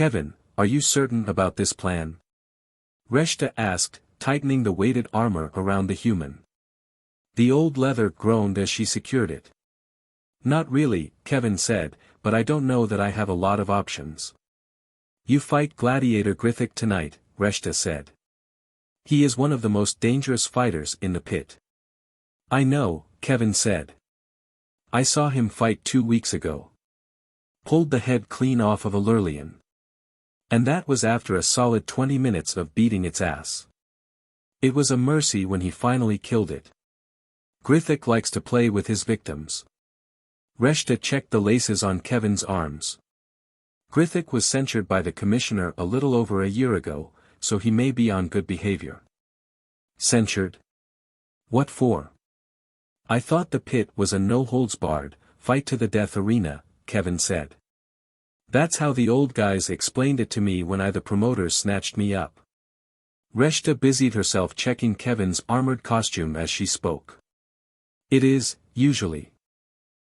Kevin, are you certain about this plan? Reshta asked, tightening the weighted armor around the human. The old leather groaned as she secured it. Not really, Kevin said, but I don't know that I have a lot of options. You fight gladiator Grithak tonight, Reshta said. He is one of the most dangerous fighters in the pit. I know, Kevin said. I saw him fight 2 weeks ago. Pulled the head clean off of a Lurlian. And that was after a solid 20 minutes of beating its ass. It was a mercy when he finally killed it. Grithak likes to play with his victims. Reshta checked the laces on Kevin's arms. Grithak was censured by the commissioner a little over a year ago, so he may be on good behavior. Censured? What for? I thought the pit was a no-holds-barred, fight-to-the-death arena, Kevin said. That's how the old guys explained it to me when the promoters snatched me up. Reshta busied herself checking Kevin's armored costume as she spoke. It is, usually.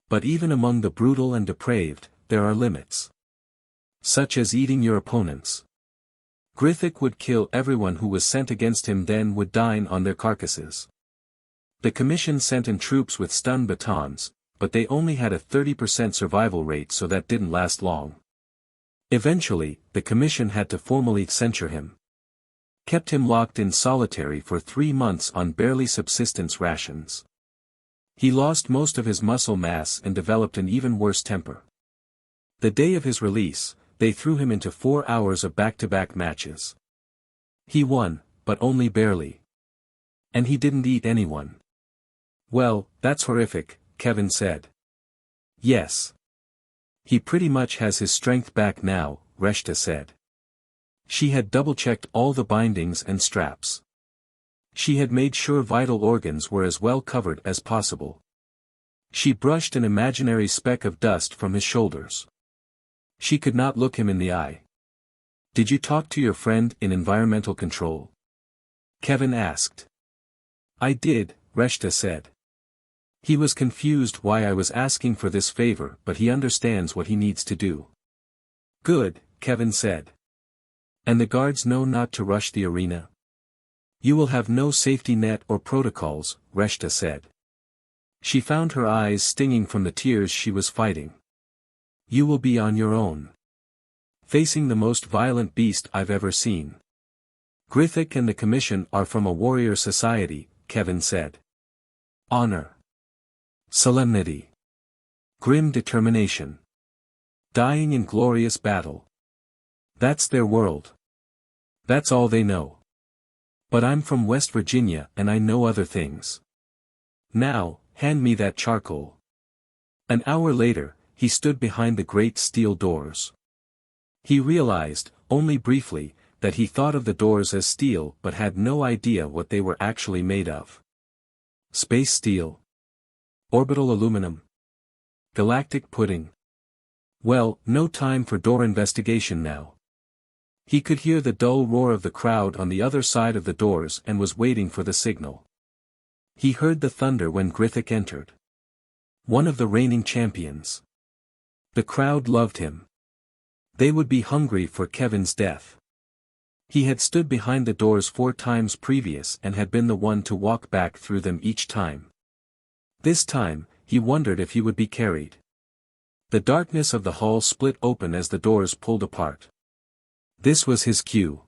But even among the brutal and depraved, there are limits. Such as eating your opponents. Grithak would kill everyone who was sent against him, then would dine on their carcasses. The commission sent in troops with stun batons, but they only had a 30% survival rate, so that didn't last long. Eventually, the commission had to formally censure him. Kept him locked in solitary for 3 months on barely subsistence rations. He lost most of his muscle mass and developed an even worse temper. The day of his release, they threw him into 4 hours of back-to-back matches. He won, but only barely. And he didn't eat anyone. Well, that's horrific, Kevin said. Yes. He pretty much has his strength back now, Reshta said. She had double-checked all the bindings and straps. She had made sure vital organs were as well covered as possible. She brushed an imaginary speck of dust from his shoulders. She could not look him in the eye. Did you talk to your friend in environmental control? Kevin asked. I did, Reshta said. He was confused why I was asking for this favor, but he understands what he needs to do. Good, Kevin said. And the guards know not to rush the arena? You will have no safety net or protocols, Reshta said. She found her eyes stinging from the tears she was fighting. You will be on your own. Facing the most violent beast I've ever seen. Grithak and the commission are from a warrior society, Kevin said. Honor. Solemnity. Grim determination. Dying in glorious battle. That's their world. That's all they know. But I'm from West Virginia and I know other things. Now, hand me that charcoal. An hour later, he stood behind the great steel doors. He realized, only briefly, that he thought of the doors as steel but had no idea what they were actually made of. Space steel. Orbital aluminum. Galactic pudding. Well, no time for door investigation now. He could hear the dull roar of the crowd on the other side of the doors and was waiting for the signal. He heard the thunder when Grithak entered. One of the reigning champions. The crowd loved him. They would be hungry for Kevin's death. He had stood behind the doors 4 times previous and had been the one to walk back through them each time. This time, he wondered if he would be carried. The darkness of the hall split open as the doors pulled apart. This was his cue.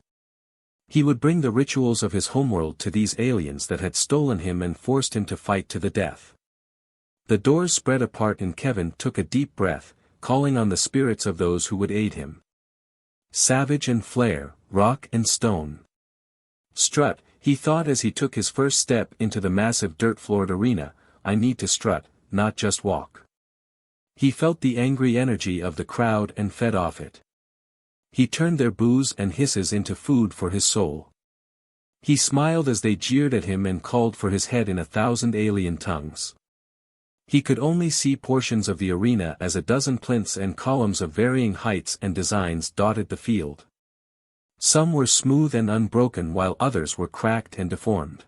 He would bring the rituals of his homeworld to these aliens that had stolen him and forced him to fight to the death. The doors spread apart and Kevin took a deep breath, calling on the spirits of those who would aid him. Savage and flare, rock and stone. Strut, he thought as he took his first step into the massive dirt-floored arena, I need to strut, not just walk. He felt the angry energy of the crowd and fed off it. He turned their boos and hisses into food for his soul. He smiled as they jeered at him and called for his head in 1,000 alien tongues. He could only see portions of the arena as a dozen plinths and columns of varying heights and designs dotted the field. Some were smooth and unbroken while others were cracked and deformed.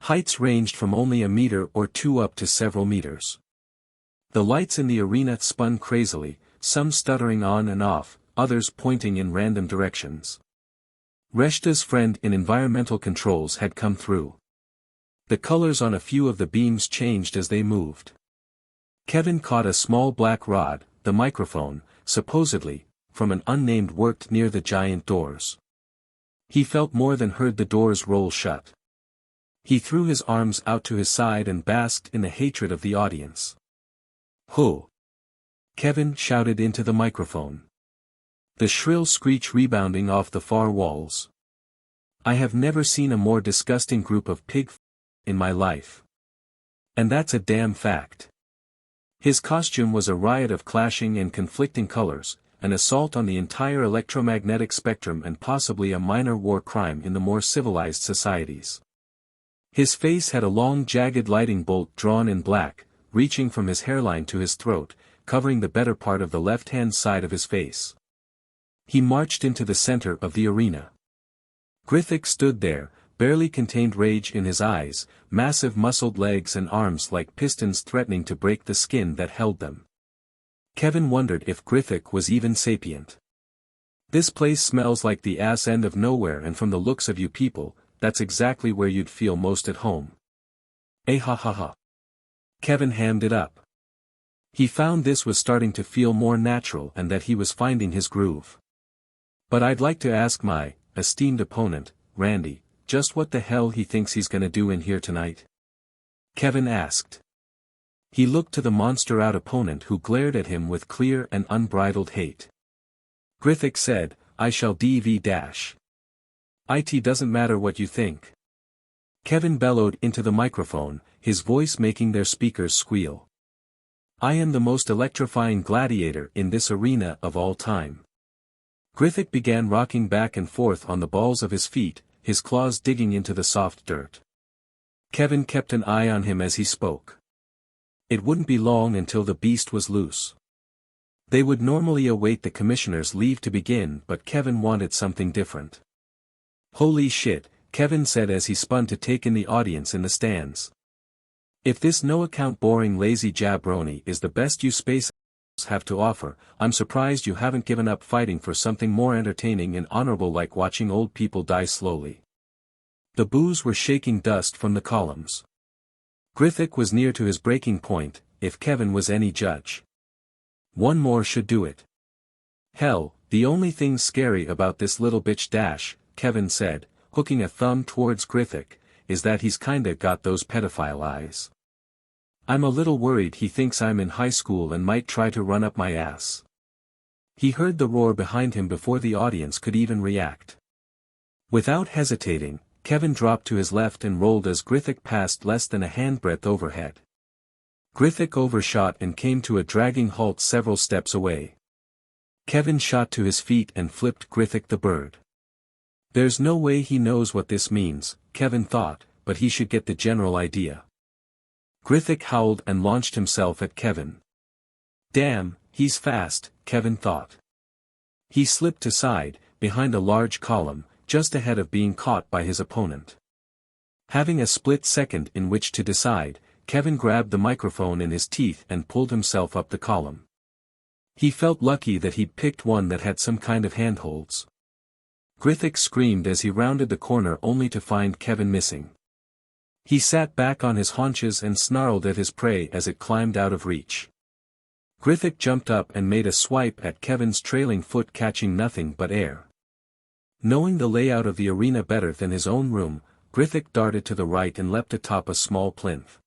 Heights ranged from only a meter or 2 up to several meters. The lights in the arena spun crazily, some stuttering on and off, others pointing in random directions. Reshta's friend in environmental controls had come through. The colors on a few of the beams changed as they moved. Kevin caught a small black rod, the microphone, supposedly, from an unnamed worked near the giant doors. He felt more than heard the doors roll shut. He threw his arms out to his side and basked in the hatred of the audience. "Ho!" Kevin shouted into the microphone. The shrill screech rebounding off the far walls. "I have never seen a more disgusting group of in my life. And that's a damn fact." His costume was a riot of clashing and conflicting colors, an assault on the entire electromagnetic spectrum and possibly a minor war crime in the more civilized societies. His face had a long jagged lightning bolt drawn in black, reaching from his hairline to his throat, covering the better part of the left-hand side of his face. He marched into the center of the arena. Grithak stood there, barely contained rage in his eyes, massive muscled legs and arms like pistons threatening to break the skin that held them. Kevin wondered if Grithak was even sapient. "This place smells like the ass end of nowhere, and from the looks of you people, that's exactly where you'd feel most at home." "Eh ha ha ha." Kevin hammed it up. He found this was starting to feel more natural and that he was finding his groove. "But I'd like to ask my esteemed opponent, Randy, just what the hell he thinks he's gonna do in here tonight?" Kevin asked. He looked to the monster-out opponent who glared at him with clear and unbridled hate. Grithak said, "I shall dv-. It doesn't matter what you think." Kevin bellowed into the microphone, his voice making their speakers squeal. "I am the most electrifying gladiator in this arena of all time." Grithak began rocking back and forth on the balls of his feet, his claws digging into the soft dirt. Kevin kept an eye on him as he spoke. It wouldn't be long until the beast was loose. They would normally await the commissioner's leave to begin, but Kevin wanted something different. "Holy shit," Kevin said as he spun to take in the audience in the stands. "If this no-account boring lazy jabroni is the best you space have to offer, I'm surprised you haven't given up fighting for something more entertaining and honorable like watching old people die slowly." The boos were shaking dust from the columns. Grithak was near to his breaking point, if Kevin was any judge. One more should do it. "Hell, the only thing scary about this little bitch Dash," Kevin said, hooking a thumb towards Grithak, "is that he's kinda got those pedophile eyes. I'm a little worried he thinks I'm in high school and might try to run up my ass." He heard the roar behind him before the audience could even react. Without hesitating, Kevin dropped to his left and rolled as Grithak passed less than a handbreadth overhead. Grithak overshot and came to a dragging halt several steps away. Kevin shot to his feet and flipped Grithak the bird. There's no way he knows what this means, Kevin thought, but he should get the general idea. Grithak howled and launched himself at Kevin. Damn, he's fast, Kevin thought. He slipped aside, behind a large column, just ahead of being caught by his opponent. Having a split second in which to decide, Kevin grabbed the microphone in his teeth and pulled himself up the column. He felt lucky that he'd picked one that had some kind of handholds. Grithak screamed as he rounded the corner only to find Kevin missing. He sat back on his haunches and snarled at his prey as it climbed out of reach. Grithak jumped up and made a swipe at Kevin's trailing foot, catching nothing but air. Knowing the layout of the arena better than his own room, Grithak darted to the right and leapt atop a small plinth.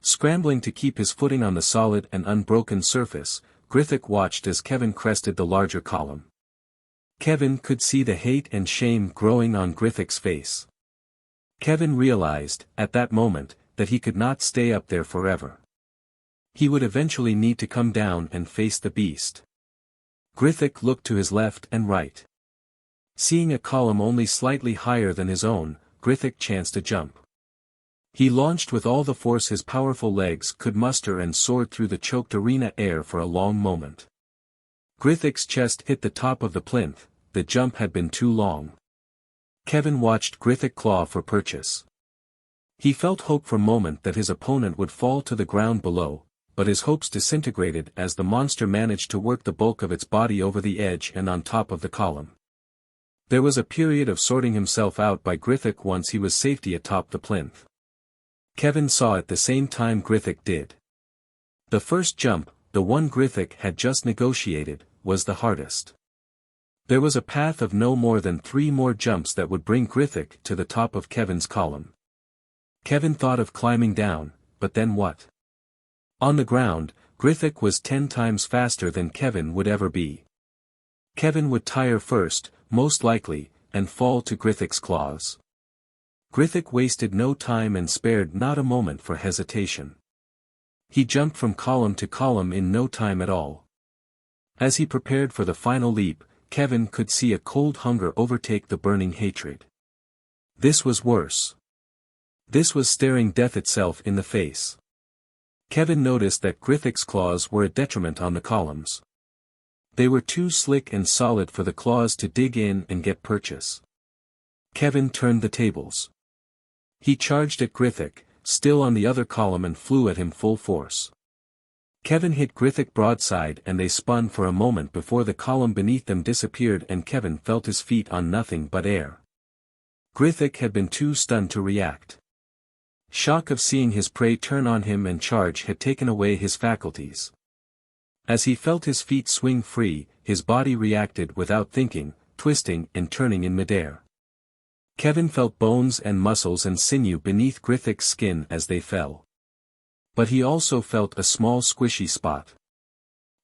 Scrambling to keep his footing on the solid and unbroken surface, Grithak watched as Kevin crested the larger column. Kevin could see the hate and shame growing on Grithak's face. Kevin realized, at that moment, that he could not stay up there forever. He would eventually need to come down and face the beast. Grithak looked to his left and right. Seeing a column only slightly higher than his own, Grithak chanced a jump. He launched with all the force his powerful legs could muster and soared through the choked arena air for a long moment. Grithak's chest hit the top of the plinth, the jump had been too long. Kevin watched Grithak claw for purchase. He felt hope for a moment that his opponent would fall to the ground below, but his hopes disintegrated as the monster managed to work the bulk of its body over the edge and on top of the column. There was a period of sorting himself out by Grithak once he was safely atop the plinth. Kevin saw at the same time Grithak did. The first jump, the one Grithak had just negotiated, was the hardest. There was a path of no more than 3 more jumps that would bring Grithak to the top of Kevin's column. Kevin thought of climbing down, but then what? On the ground, Grithak was 10 times faster than Kevin would ever be. Kevin would tire first, most likely, and fall to Grithak's claws. Grithak wasted no time and spared not a moment for hesitation. He jumped from column to column in no time at all. As he prepared for the final leap, Kevin could see a cold hunger overtake the burning hatred. This was worse. This was staring death itself in the face. Kevin noticed that Grithak's claws were a detriment on the columns. They were too slick and solid for the claws to dig in and get purchase. Kevin turned the tables. He charged at Grithak, still on the other column, and flew at him full force. Kevin hit Grithak broadside and they spun for a moment before the column beneath them disappeared and Kevin felt his feet on nothing but air. Grithak had been too stunned to react. Shock of seeing his prey turn on him and charge had taken away his faculties. As he felt his feet swing free, his body reacted without thinking, twisting and turning in midair. Kevin felt bones and muscles and sinew beneath Grithak's skin as they fell. But he also felt a small squishy spot.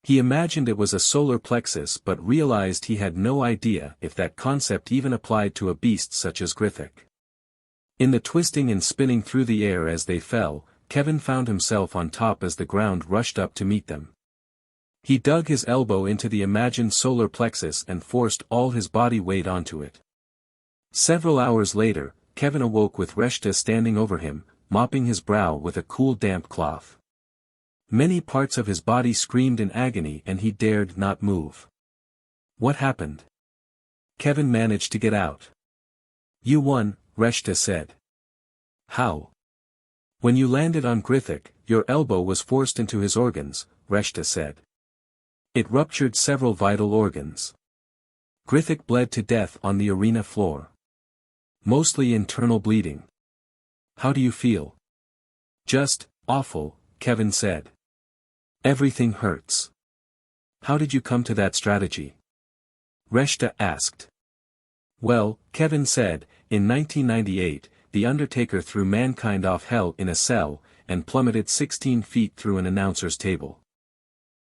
He imagined it was a solar plexus but realized he had no idea if that concept even applied to a beast such as Grithak. In the twisting and spinning through the air as they fell, Kevin found himself on top as the ground rushed up to meet them. He dug his elbow into the imagined solar plexus and forced all his body weight onto it. Several hours later, Kevin awoke with Reshta standing over him, mopping his brow with a cool damp cloth. Many parts of his body screamed in agony and he dared not move. What happened? Kevin managed to get out. You won, Reshta said. How? When you landed on Grithak, your elbow was forced into his organs, Reshta said. It ruptured several vital organs. Grithak bled to death on the arena floor. Mostly internal bleeding. How do you feel? Just, awful, Kevin said. Everything hurts. How did you come to that strategy? Reshta asked. Well, Kevin said, in 1998, the Undertaker threw mankind off hell in a cell, and plummeted 16 feet through an announcer's table.